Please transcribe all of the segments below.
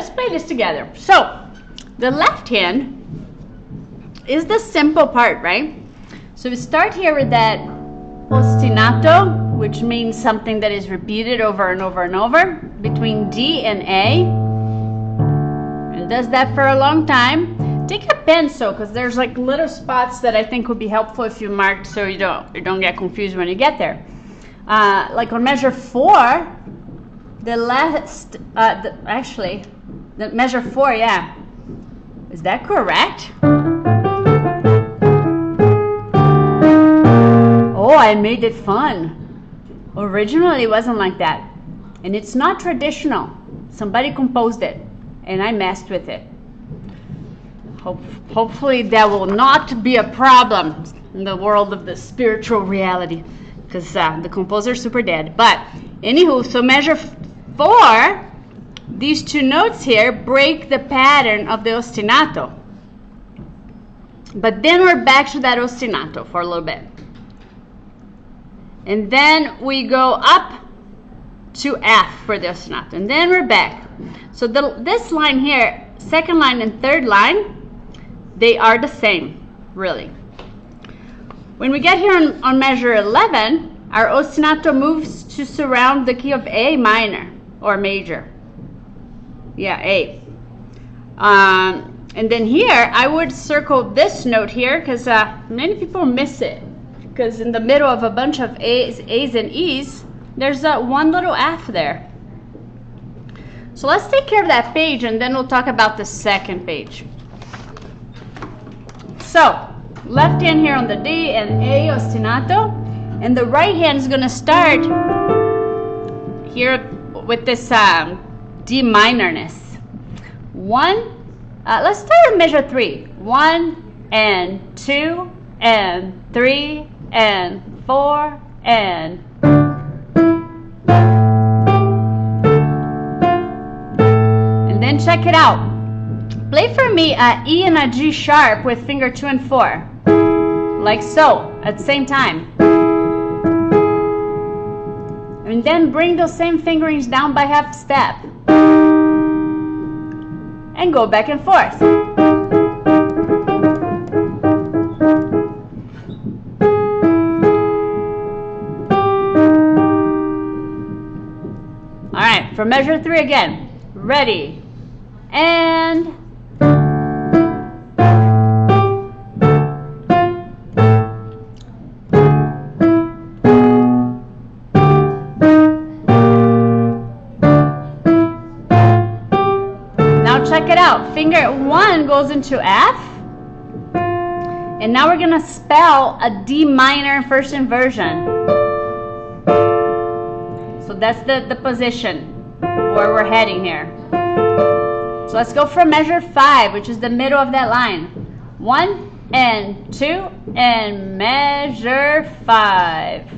let's play this together. So the left hand is the simple part, right? So we start here with that ostinato, which means something that is repeated over and over and over between D and A, and does that for a long time. Take a pencil, because there's like little spots that I think would be helpful if you marked, so you don't get confused when you get there. Like on measure 4, the last actually the measure 4, yeah, is that correct? Oh, I made it fun. Originally it wasn't like that, and it's not traditional. Somebody composed it and I messed with it. Hopefully that will not be a problem in the world of the spiritual reality, because the composer is super dead. But anywho, so measure 4, these two notes here break the pattern of the ostinato, but then we're back to that ostinato for a little bit, and then we go up to F for the ostinato, and then we're back. So this line here, second line and third line, they are the same, really. When we get here on measure 11, our ostinato moves to surround the key of A minor or major. Yeah, A. And then here, I would circle this note here, because many people miss it. Because in the middle of a bunch of A's and E's, there's one little F there. So let's take care of that page, and then we'll talk about the second page. So, left hand here on the D and A ostinato, and the right hand is going to start here with this D minorness. 1, let's start with measure 3. 1 and 2 and 3 and 4 and. And then check it out. Play for me a E and a G sharp with finger 2 and 4, like so, at the same time. And then bring those same fingerings down by half step. And go back and forth. All right, for measure 3 again. Ready, and check it out. Finger 1 goes into F, and now we're going to spell a D minor first inversion. So that's the position where we're heading here. So let's go for measure 5, which is the middle of that line. 1 and 2 and measure 5.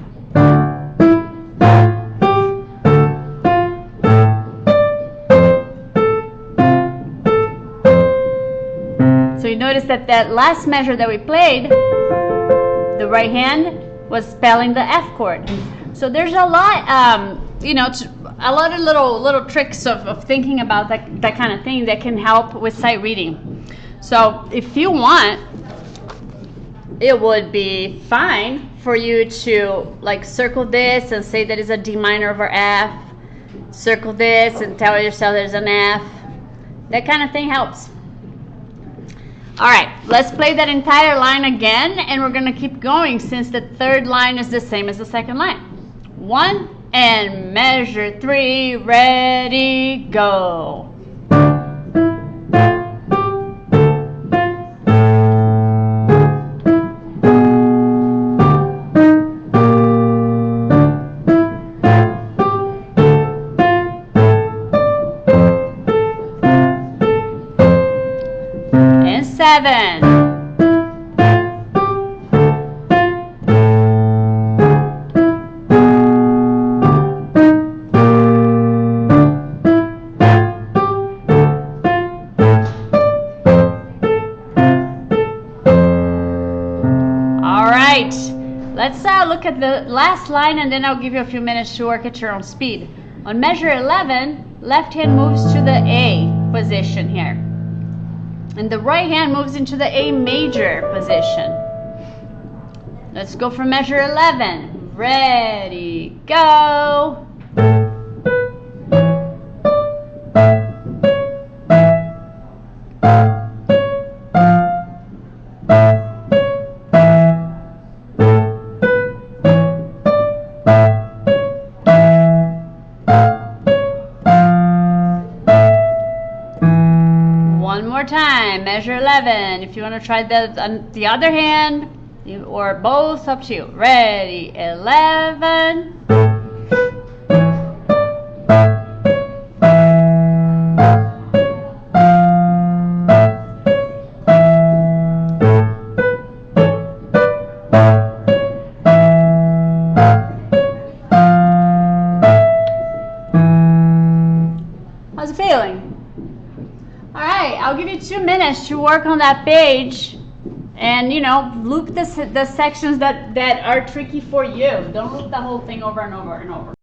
So you notice that last measure that we played, the right hand was spelling the F chord. So there's a lot, you know, a lot of little tricks of thinking about that kind of thing that can help with sight reading. So if you want, it would be fine for you to like circle this and say that it's a D minor over F. Circle this and tell yourself there's an F. That kind of thing helps. All right, let's play that entire line again, and we're going to keep going since the third line is the same as the second line. 1 and measure 3, ready, go. And 7. Let's look at the last line, and then I'll give you a few minutes to work at your own speed. On measure 11, left hand moves to the A position here. And the right hand moves into the A major position. Let's go for measure 11. Ready, go. One more time, measure 11. If you want to try the other hand or both, up to you. Ready, 11. How's it feeling? All right, I'll give you 2 minutes to work on that page and, you know, loop the sections that are tricky for you. Don't loop the whole thing over and over and over.